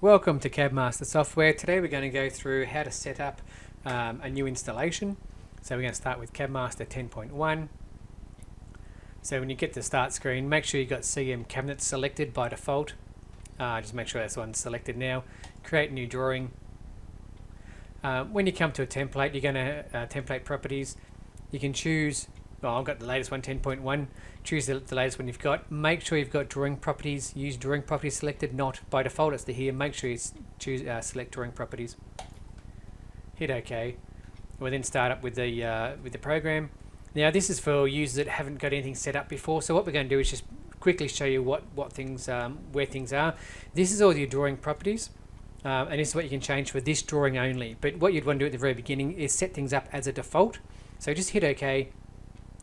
Welcome to CabMaster Software. Today we're going to go through how to set up a new installation. So we're going to start with CabMaster 10.1. So when you get to the start screen, make sure you've got CM cabinets selected by default. Just make sure that's the one selected now. Create new drawing. When you come to a template, you're going to template properties. You can choose, I've got the latest one, 10.1. Choose the latest one you've got. Make sure you've got drawing properties. Use drawing properties selected, not by default it's the here. Make sure you choose select drawing properties. Hit OK. We'll then start up with the program. Now this is for users that haven't got anything set up before. So what we're going to do is just quickly show you what things where things are. This is all your drawing properties. And this is what you can change for this drawing only. But what you'd want to do at the very beginning is set things up as a default. So just hit OK.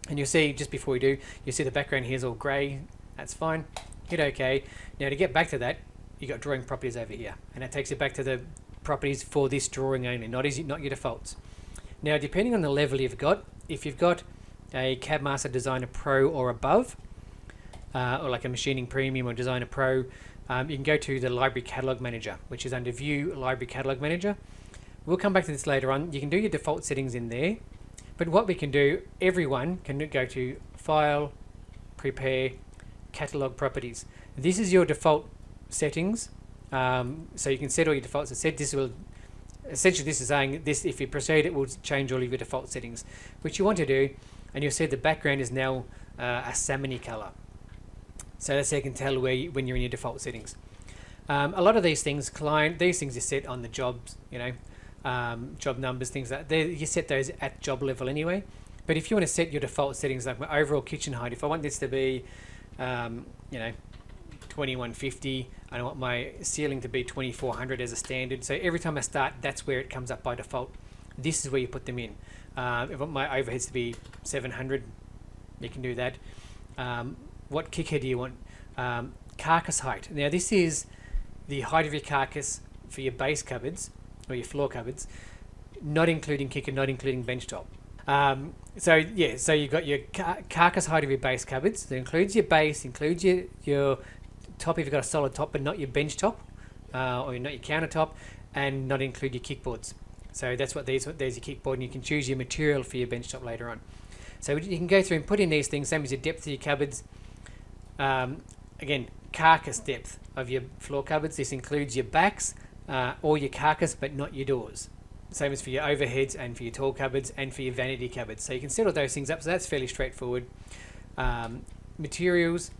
And you'll see, just before we do, you'll see the background here is all grey. That's fine. Hit OK. Now to get back to that, you've got drawing properties over here. And that takes you back to the properties for this drawing only, not your defaults. Now depending on the level you've got, if you've got a CabMaster Designer Pro or above, or like a Machining Premium or Designer Pro, you can go to the Library Catalog Manager, which is under View Library Catalog Manager. We'll come back to this later on. You can do your default settings in there. But what we can do, everyone can go to File, Prepare, Catalog Properties. This is your default settings. So you can set all your defaults. As I said, this will essentially, this is saying this. If you proceed, it will change all of your default settings, which you want to do. And you'll see the background is now a salmony color. So that's how you can tell when you're in your default settings. A lot of these things, these things are set on the jobs, job numbers, things like that. You set those at job level anyway. But if you want to set your default settings, like my overall kitchen height, if I want this to be 2150, and I want my ceiling to be 2400 as a standard, so every time I start, that's where it comes up by default. This is where you put them in. If I want my overheads to be 700, you can do that. What kicker do you want? Carcass height. Now this is the height of your carcass for your base cupboards or your floor cupboards, not including kicker, not including bench top. So you've got your carcass height of your base cupboards. That includes your base, includes your top if you've got a solid top, but not your bench top or not your countertop, and not include your kickboards. So that's what there's your kickboard, and you can choose your material for your bench top later on. So you can go through and put in these things, same as your depth of your cupboards. Again, carcass depth of your floor cupboards. This includes your backs or your carcass, but not your doors. Same as for your overheads and for your tall cupboards and for your vanity cupboards. So you can set all those things up. So that's fairly straightforward. Materials.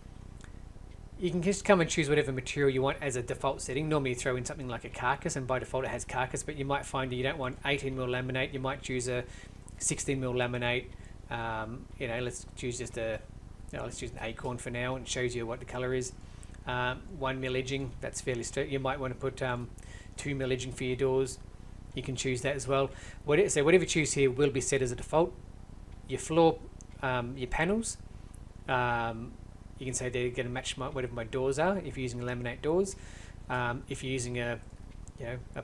You can just come and choose whatever material you want as a default setting. Normally you throw in something like a carcass, and by default it has carcass, but you might find you don't want 18mm laminate. You might choose a 16mm laminate. Let's choose just let's choose an acorn for now, and it shows you what the color is. 1mm edging, that's fairly straight. You might want to put 2mm edging for your doors. You can choose that as well. So whatever you choose here will be set as a default. Your floor, your panels, you can say they're going to match whatever my doors are. If you're using laminate doors, if you're using a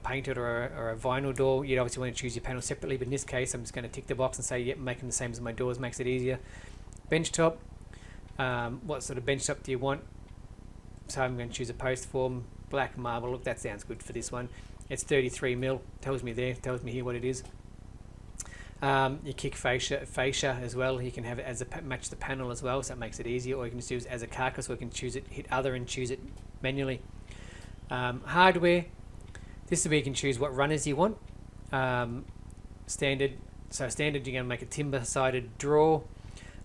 painted or a vinyl door, you'd obviously want to choose your panel separately. But in this case, I'm just going to tick the box and say, yep, make them the same as my doors, makes it easier. Bench top. What sort of bench top do you want? So I'm going to choose a post form, black marble. Look, that sounds good for this one. It's 33mm. Tells me here what it is. Your kick fascia as well. You can have it as match the panel as well, so it makes it easier. Or you can just use it as a carcass, or you can choose it, hit other, and choose it manually. Hardware. This is where you can choose what runners you want. Standard. So standard, you're going to make a timber-sided drawer.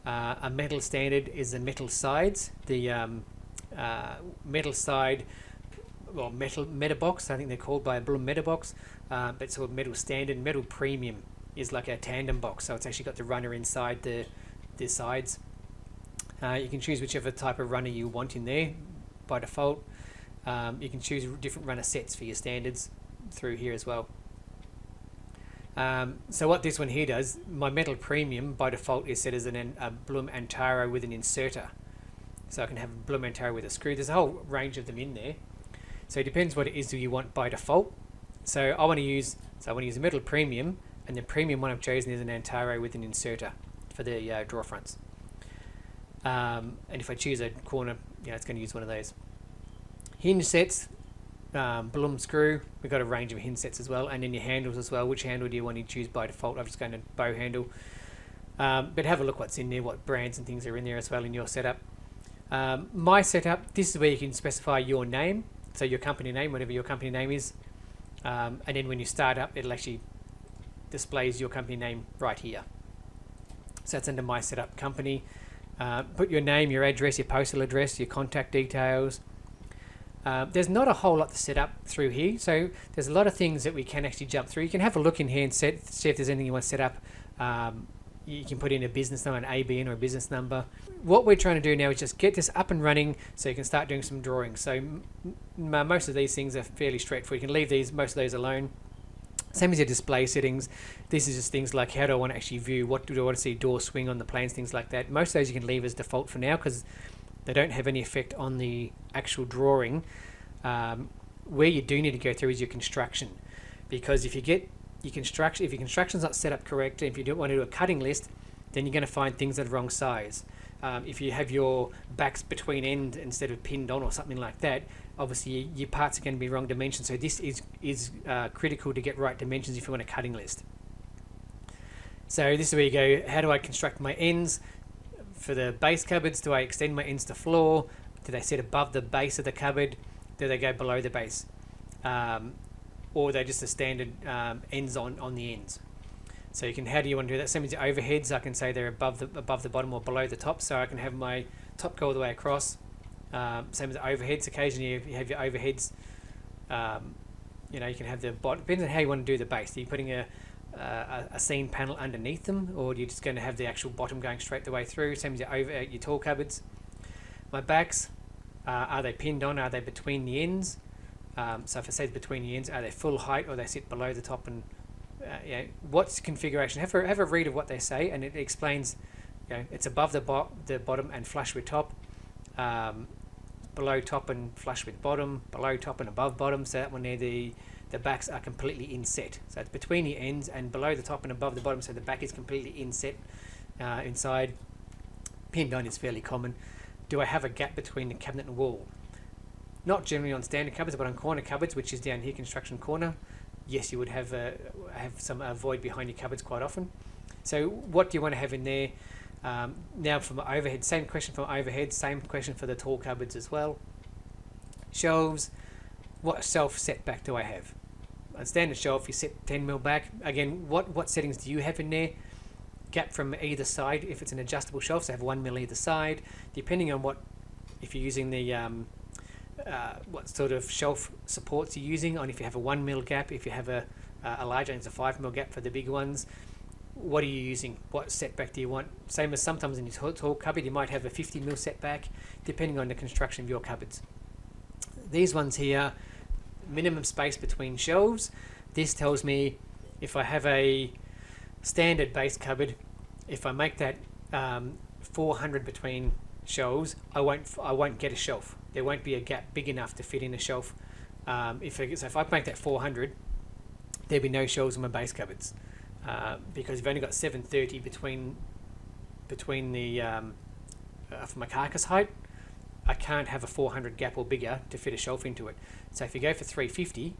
A metal standard is the metal sides. The metal side, well, metal box, I think they're called by a Bloom metal box, but it's called metal standard. Metal premium is like a tandem box, so it's actually got the runner inside the sides. You can choose whichever type of runner you want in there by default. You can choose different runner sets for your standards through here as well. So what this one here does, my metal premium by default is set as a Bloom Antaro with an inserter. So I can have a Bloom Antaro with a screw. There's a whole range of them in there. So it depends what it is that you want by default. So I want to use a metal premium, and the premium one I've chosen is an Antaro with an inserter for the drawer fronts. And if I choose a corner, it's going to use one of those. Hinge sets. balloon screw. We've got a range of hinge sets as well, and then your handles as well. Which handle do you want to choose by default? I'm just going to bow handle. But have a look what's in there, what brands and things are in there as well in your setup. My setup, this is where you can specify your name, so your company name, whatever your company name is, and then when you start up, it'll actually displays your company name right here. So that's under my setup company. Put your name, your address, your postal address, your contact details. There's not a whole lot to set up through here, so there's a lot of things that we can actually jump through. You can have a look in here and see if there's anything you want to set up. You can put in a business number, an ABN or a business number. What we're trying to do now is just get this up and running so you can start doing some drawings. So most of these things are fairly straightforward. You can leave most of those alone. Same as your display settings. This is just things like how do I want to actually view, what do I want to see door swing on the planes, things like that. Most of those you can leave as default for now because they don't have any effect on the actual drawing. Where you do need to go through is your construction, because if you get your construction's not set up correctly, if you don't want to do a cutting list, then you're going to find things that are wrong size. If you have your backs between end instead of pinned on or something like that, obviously your parts are going to be wrong dimensions. So this is critical to get right dimensions if you want a cutting list. So this is where you go, how do I construct my ends? For the base cupboards, do I extend my ends to floor? Do they sit above the base of the cupboard? Do they go below the base? Or are they just a standard ends on the ends? So you can, how do you want to do that? Same as your overheads, I can say they're above the bottom or below the top, so I can have my top go all the way across. Same as the overheads. Occasionally you have your overheads. You can have the bottom. Depends on how you want to do the base. Are you putting a scene panel underneath them, or are you just going to have the actual bottom going straight the way through? Same as your tall cupboards. My backs, are they pinned on? Are they between the ends? So if it says between the ends, are they full height or they sit below the top? And what's configuration? Have a read of what they say, and it explains. It's above the bottom and flush with top, below top and flush with bottom, below top and above bottom. So that one there, the backs are completely inset. So it's between the ends and below the top and above the bottom. So the back is completely inset inside. Pinned on is fairly common. Do I have a gap between the cabinet and wall? Not generally on standard cupboards, but on corner cupboards, which is down here, construction corner. Yes, you would have some void behind your cupboards quite often. So what do you want to have in there? Now from overhead, same question for overhead, same question for the tall cupboards as well. Shelves, what shelf setback do I have? On standard shelf, you set 10mm back. Again, what settings do you have in there? Gap from either side, if it's an adjustable shelf, so have 1mm either side. Depending on if you're using the what sort of shelf supports you're using, on if you have a 1mm gap, if you have a larger, it's a 5mm gap for the big ones. What are you using? What setback do you want? Same as sometimes in your tall cupboard, you might have a 50mm setback, depending on the construction of your cupboards. These ones here, minimum space between shelves. This tells me if I have a standard base cupboard, if I make that 400 between shelves, I won't get a shelf. There won't be a gap big enough to fit in a shelf. If I make that 400, there'll be no shelves in my base cupboards because I've only got 730 between the for my carcass height. I can't have a 400 gap or bigger to fit a shelf into it. So if you go for 350,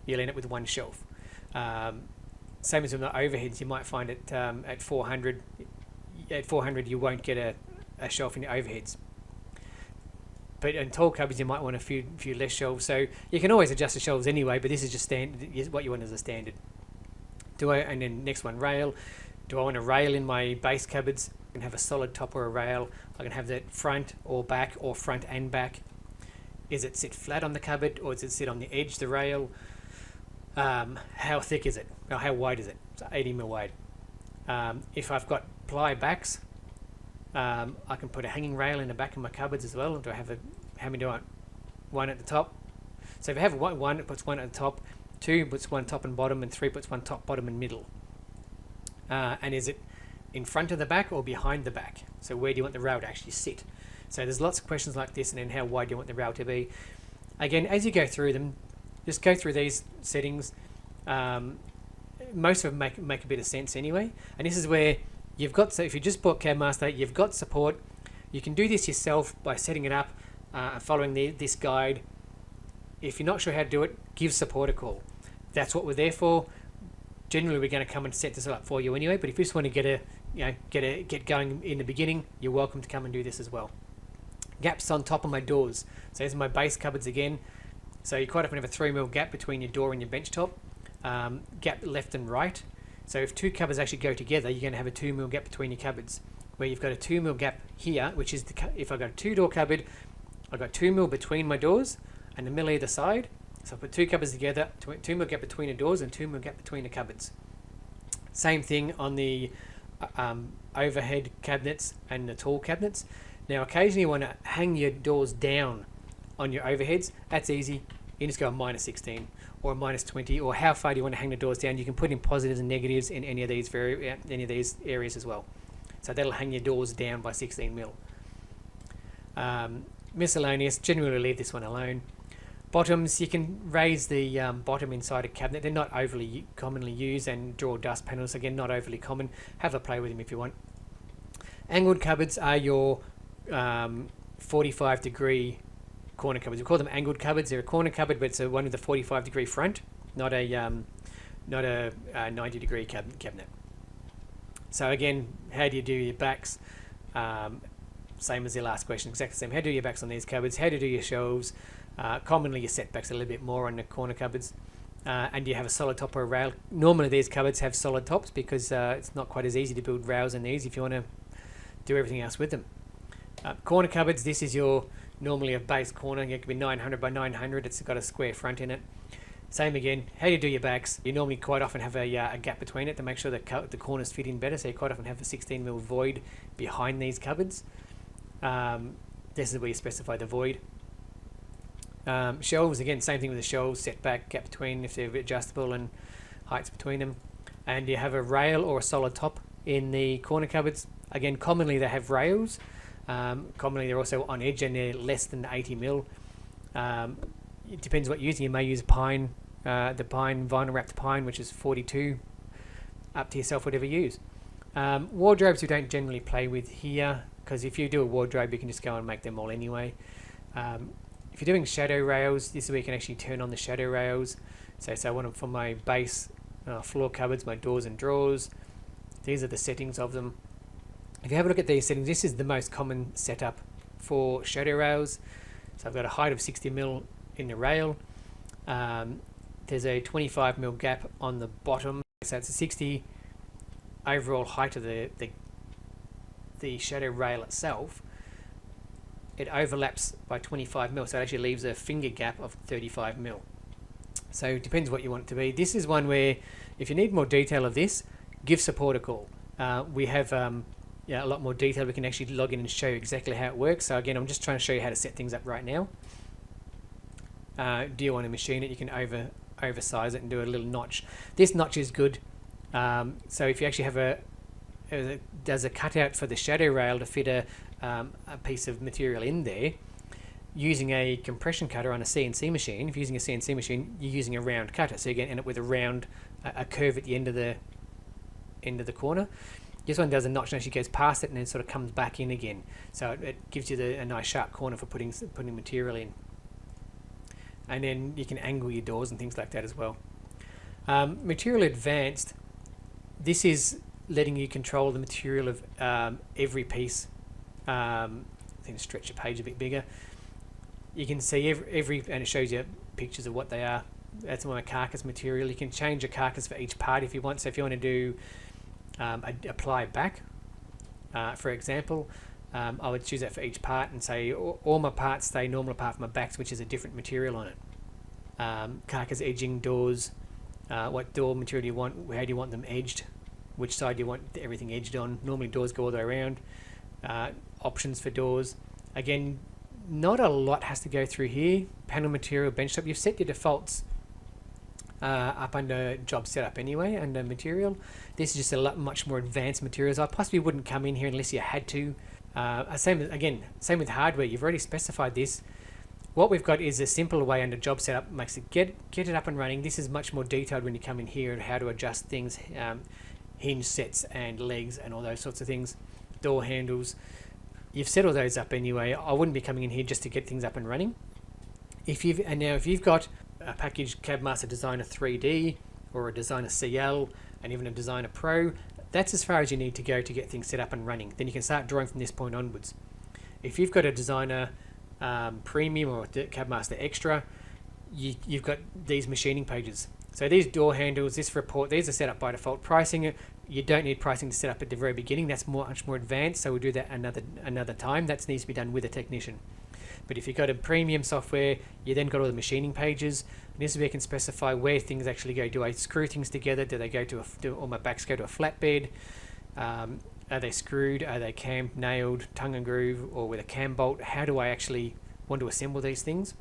you'll end up with one shelf. Same as with the overheads, you might find it at 400. At 400, you won't get a shelf in your overheads. But in tall cupboards, you might want a few less shelves. So you can always adjust the shelves anyway. But this is just standard. What you want is a standard. And then next one, rail. Do I want a rail in my base cupboards? I can have a solid top or a rail. I can have that front or back or front and back. Is it sit flat on the cupboard or does it sit on the edge, the rail? How thick is it? Or how wide is it? So 80mm wide. If I've got ply backs, I can put a hanging rail in the back of my cupboards as well. Do I have how many do I want? One at the top. So if I have one, it puts one at the top. 2 puts one top and bottom, and 3 puts one top, bottom, and middle. And is it in front of the back or behind the back? So where do you want the rail to actually sit? So there's lots of questions like this, and then how wide do you want the rail to be? Again, as you go through them, just go through these settings. Most of them make a bit of sense anyway. And this is where you've got, so if you just bought CabMaster, you've got support. You can do this yourself by setting it up and following this guide. If you're not sure how to do it, give support a call. That's what we're there for. Generally, we're going to come and set this up for you anyway, but if you just want to get going in the beginning, you're welcome to come and do this as well. Gaps on top of my doors. So these are my base cupboards again. So you quite often have a 3mm gap between your door and your bench top. Gap left and right. So if two cupboards actually go together, you're going to have a 2mm gap between your cupboards. Where you've got a 2mm gap here, which is if I've got a 2-door cupboard, I've got 2mm between my doors and the mill either side. So I put two cupboards together, 2mm gap between the doors and 2mm gap between the cupboards. Same thing on the overhead cabinets and the tall cabinets. Now occasionally you want to hang your doors down on your overheads. That's easy. You just go a -16 or a -20, or how far do you want to hang the doors down. You can put in positives and negatives in any of these areas as well. So that'll hang your doors down by 16mm. Miscellaneous, generally leave this one alone. Bottoms, you can raise the bottom inside a cabinet. They're not overly commonly used, and draw dust panels, again, not overly common. Have a play with them if you want. Angled cupboards are your 45-degree corner cupboards. We call them angled cupboards. They're a corner cupboard, but it's one with a 45-degree front, not a 90-degree cabinet. So again, how do you do your backs? Same as the last question, exactly the same. How do you do your backs on these cupboards? How do you do your shelves? Commonly your setbacks a little bit more on the corner cupboards. And you have a solid top or a rail. Normally these cupboards have solid tops because it's not quite as easy to build rails in these if you want to do everything else with them. Corner cupboards, this is your normally a base corner. It could be 900 by 900. It's got a square front in it. Same again, how do you do your backs? You normally quite often have a gap between it to make sure that the corners fit in better. So you quite often have a 16mm void behind these cupboards. This is where you specify the void. Shelves, again, same thing with the shelves, setback, gap between if they're adjustable, and heights between them. And you have a rail or a solid top in the corner cupboards. Again, commonly they have rails. Commonly they're also on edge and they're less than 80mm. It depends what you're using. You may use pine, the pine, vinyl wrapped pine, which is 42. Up to yourself, whatever you use. Wardrobes we don't generally play with here, because if you do a wardrobe you can just go and make them all anyway. If you're doing shadow rails, this is where you can actually turn on the shadow rails. So I want them for my base floor cupboards, my doors and drawers. These are the settings of them. If you have a look at these settings, this is the most common setup for shadow rails. So I've got a height of 60mm in the rail. There's a 25mm gap on the bottom, so it's a 60 overall height of the shadow rail itself. It overlaps by 25mm, so it actually leaves a finger gap of 35mm. So it depends what you want it to be. This is one where, if you need more detail of this, give support a call. We have a lot more detail. We can actually log in and show you exactly how it works. So again, I'm just trying to show you how to set things up right now. Do you want to machine it? You can oversize it and do a little notch. This notch is good. So if you actually have does a cutout for the shadow rail to fit a piece of material in there, using a compression cutter on a CNC machine. If you're using a CNC machine, you're using a round cutter, so you're going to end up with a curve at the end of the corner. This one does a notch and actually goes past it and then sort of comes back in again. So it gives you a nice sharp corner for putting material in. And then you can angle your doors and things like that as well. Material advanced, this is letting you control the material of every piece. I think stretch the page a bit bigger. You can see every and it shows you pictures of what they are. That's my carcass material. You can change a carcass for each part if you want. So if you want to do apply back, for example, I would choose that for each part and say all my parts stay normal apart from my backs, which is a different material on it. Carcass edging, doors, what door material do you want, how do you want them edged, which side do you want everything edged on. Normally doors go all the way around. Options for doors. Again, not a lot has to go through here. Panel material, bench top, you've set your defaults up under job setup anyway, under material. This is just a lot much more advanced materials. I possibly wouldn't come in here unless you had to. Same with hardware. You've already specified this. What we've got is a simpler way under job setup, makes it get it up and running. This is much more detailed when you come in here and how to adjust things, hinge sets and legs and all those sorts of things, door handles. You've set all those up anyway. I wouldn't be coming in here just to get things up and running. If you've got a package CabMaster Designer 3D or a Designer CL and even a Designer Pro, that's as far as you need to go to get things set up and running. Then you can start drawing from this point onwards. If you've got a Designer Premium or CabMaster Extra, you've got these machining pages. So these door handles, this report, these are set up by default. Pricing, you don't need pricing to set up at the very beginning. That's much more advanced, so we'll do that another time. That needs to be done with a technician. But if you've got a premium software, you then got all the machining pages. And this is where you can specify where things actually go. Do I screw things together? Do they go do all my backs go to a flatbed? Are they screwed? Are they camped, nailed, tongue and groove, or with a cam bolt? How do I actually want to assemble these things?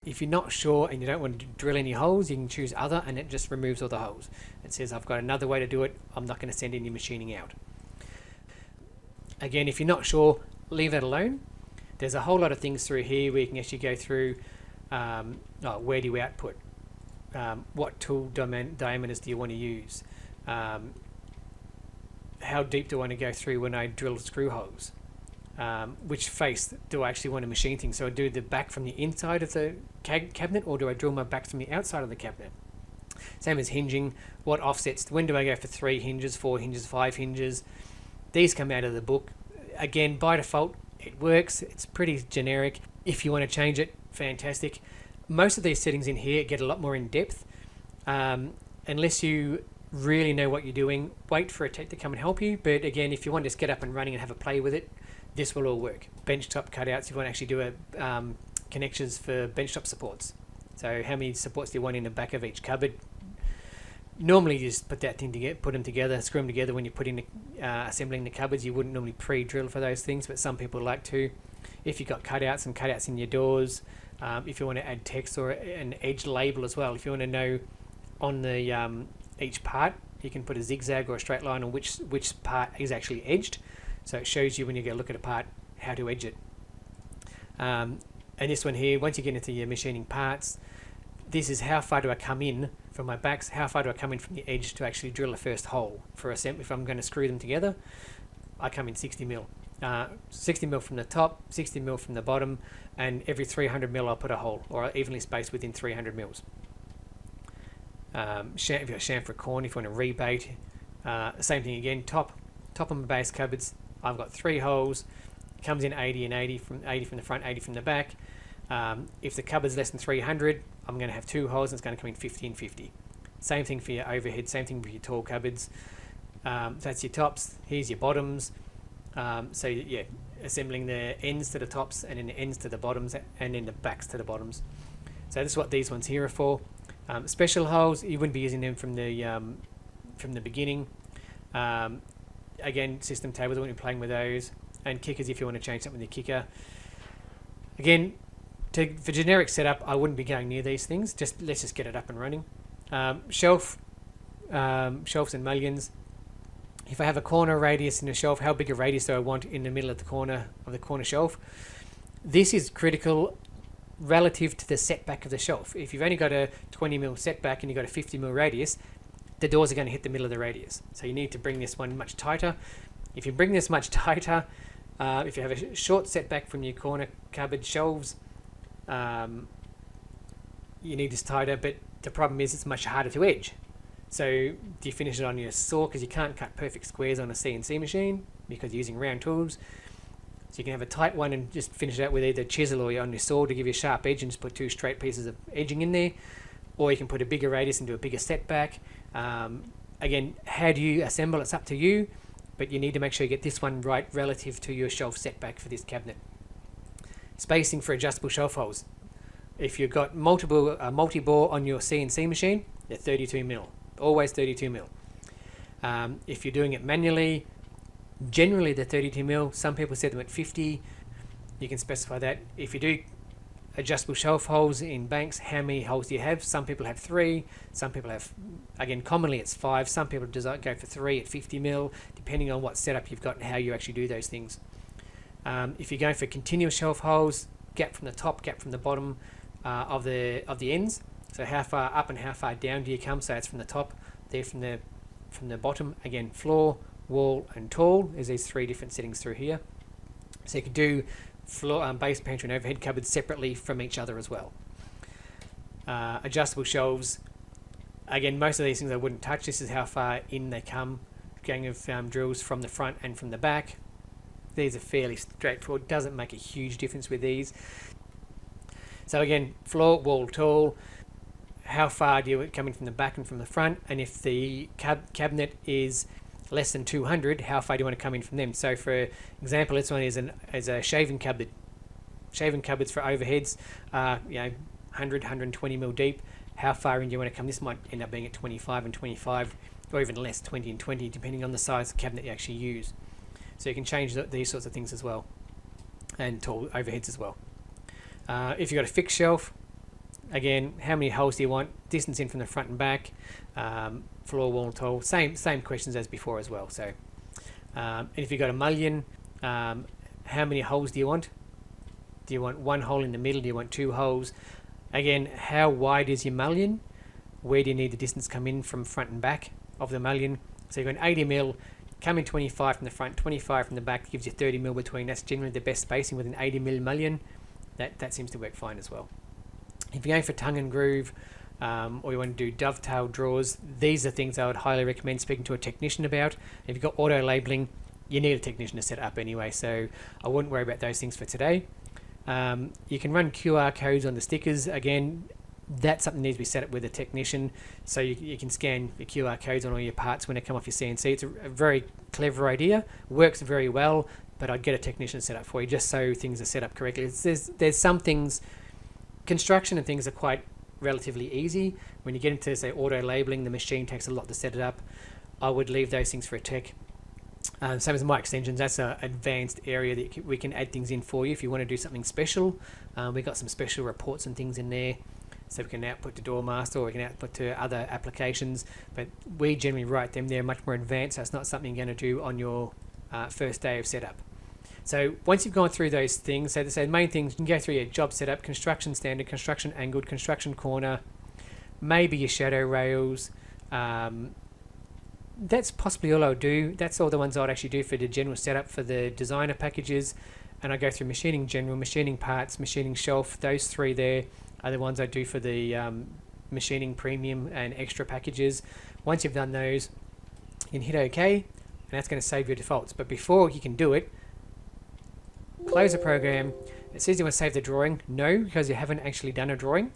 If you're not sure and you don't want to drill any holes, you can choose other, and it just removes all the holes. It says I've got another way to do it. I'm not going to send any machining out. Again, if you're not sure, leave that alone. There's a whole lot of things through here where you can actually go through where do you output, what tool diameters do you want to use, how deep do I want to go through when I drill screw holes, which face do I actually want to machine things. So I do the back from the inside of the cabinet, or do I drill my back from the outside of the cabinet? Same as hinging, what offsets, when do I go for 3 hinges, 4 hinges, 5 hinges? These come out of the book. Again, by default, it works. It's pretty generic. If you want to change it, fantastic. Most of these settings in here get a lot more in depth. Unless you really know what you're doing, wait for a tech to come and help you. But again, if you want to just get up and running and have a play with it, this will all work. Benchtop cutouts, if you want to actually do connections for benchtop supports. So how many supports do you want in the back of each cupboard? Normally you just put that thing together, put them together, screw them together when you're putting assembling the cupboards. You wouldn't normally pre-drill for those things, but some people like to. If you've got cutouts and cutouts in your doors, if you want to add text or an edge label as well, if you want to know on the each part, you can put a zigzag or a straight line on which part is actually edged, so it shows you when you go look at a part how to edge it. And this one here, once you get into your machining parts, this is how far do I come in from my backs, how far do I come in from the edge to actually drill the first hole for if I'm going to screw them together. I come in 60 mil. 60 mil from the top, 60 mil from the bottom, and every 300 mil I'll put a hole, or evenly spaced within 300 mils. If you've got chamfer corn, if you want to rebate, same thing again, top of my base cupboards, I've got 3 holes, comes in 80 and 80 from the front, 80 from the back. If the cupboard's less than 300, I'm going to have 2 holes and it's going to come in 50 and 50. Same thing for your overhead, same thing for your tall cupboards. That's your tops, here's your bottoms. So yeah, assembling the ends to the tops and then the ends to the bottoms and then the backs to the bottoms. So this is what these ones here are for. Special holes, you wouldn't be using them from the beginning. Again, system tables, I wouldn't be playing with those. And kickers, if you want to change something with your kicker. Again, for generic setup, I wouldn't be going near these things. Let's just get it up and running. Shelves and mullions. If I have a corner radius in a shelf, how big a radius do I want in the middle of the corner shelf? This is critical relative to the setback of the shelf. If you've only got a 20 mil setback and you've got a 50 mil radius, the doors are going to hit the middle of the radius. So you need to bring this one much tighter. If you bring this much tighter, if you have a short setback from your corner cupboard shelves, you need this tighter, but the problem is it's much harder to edge. So do you finish it on your saw, because you can't cut perfect squares on a CNC machine because you're using round tools. So you can have a tight one and just finish it out with either chisel or on your saw to give you a sharp edge and just put 2 straight pieces of edging in there. Or you can put a bigger radius and do a bigger setback. Again, how do you assemble? It's up to you, but you need to make sure you get this one right relative to your shelf setback for this cabinet. Spacing for adjustable shelf holes. If you've got multi-bore on your CNC machine, they're 32 mil. Always 32 mil. If you're doing it manually, generally they're 32 mil. Some people set them at 50. You can specify that. If you do adjustable shelf holes in banks, how many holes do you have? Some people have 3. Some people have, again, commonly it's 5. Some people go for 3 at 50 mil, depending on what setup you've got and how you actually do those things. If you're going for continuous shelf holes, gap from the top, gap from the bottom of the ends. So how far up and how far down do you come? So it's from the top, there from the bottom. Again, floor, wall, and tall. There's these 3 different settings through here. So you could do floor, base pantry and overhead cupboards separately from each other as well. Adjustable shelves. Again, most of these things I wouldn't touch. This is how far in they come. Gang of drills from the front and from the back. These are fairly straightforward. Doesn't make a huge difference with these. So again, floor, wall, tall. How far do you come in from the back and from the front? And if the cabinet is less than 200, how far do you want to come in from them? So for example, this one is a shaving cupboard. Shaving cupboards for overheads, 100, 120 mil deep. How far in do you want to come? This might end up being at 25 and 25, or even less, 20 and 20, depending on the size of the cabinet you actually use. So you can change these sorts of things as well, and tall overheads as well. If you've got a fixed shelf, again, how many holes do you want? Distance in from the front and back, floor, wall, tall. Same questions as before as well. So, and if you've got a mullion, how many holes do you want? Do you want one hole in the middle? Do you want two holes? Again, how wide is your mullion? Where do you need the distance come in from front and back of the mullion? So you've got an 80 mil, come in 25 from the front, 25 from the back, gives you 30 mil between. That's generally the best spacing with an 80 mil mullion. That seems to work fine as well. If you're going for tongue and groove, or you want to do dovetail drawers, these are things I would highly recommend speaking to a technician about. If you've got auto labeling, you need a technician to set it up anyway, so I wouldn't worry about those things for today. You can run QR codes on the stickers. Again, that's something that needs to be set up with a technician, so you can scan the QR codes on all your parts when they come off your CNC. It's a very clever idea, works very well, but I'd get a technician set up for you just so things are set up correctly. There's some things, construction and things are quite relatively easy. When you get into, say, auto labeling, the machine takes a lot to set it up. I would leave those things for a tech. Same as my extensions, that's an advanced area that we can add things in for you if you want to do something special. We've got some special reports and things in there, so we can output to DoorMaster or we can output to other applications, but we generally write them. They're much more advanced, so it's not something you're going to do on your first day of setup. So once you've gone through those things, so the main things, you can go through your job setup, construction standard, construction angled, construction corner, maybe your shadow rails. That's possibly all I would do. That's all the ones I would actually do for the general setup for the designer packages. And I go through machining general, machining parts, machining shelf. Those three there are the ones I do for the machining premium and extra packages. Once you've done those, you can hit OK, and that's going to save your defaults. But before you can do it, close the program. It says you want to save the drawing. No, because you haven't actually done a drawing.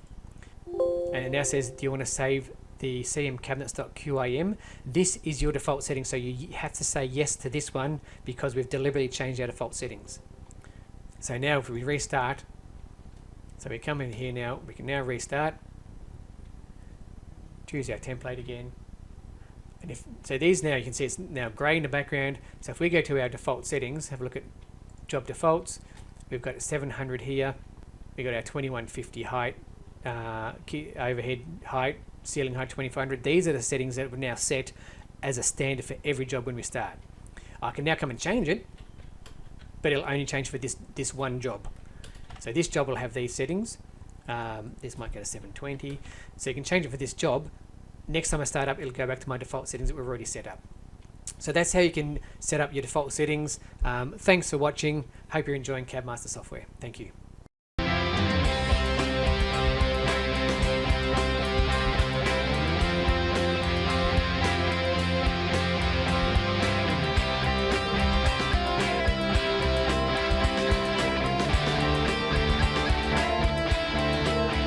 And it now says, do you want to save the cmcabinets.qim? This is your default setting, so you have to say yes to this one because we've deliberately changed our default settings. So now if we restart, so we come in here now, we can now restart, choose our template again, and so these now, you can see it's now grey in the background. So if we go to our default settings, have a look at job defaults, we've got 700 here, we've got our 2150 height, overhead height, ceiling height 2500. These are the settings that we're now set as a standard for every job when we start. I can now come and change it, but it'll only change for this one job. So this job will have these settings. This might go to 720. So you can change it for this job. Next time I start up, it'll go back to my default settings that we've already set up. So that's how you can set up your default settings. Thanks for watching. Hope you're enjoying CabMaster Software. Thank you.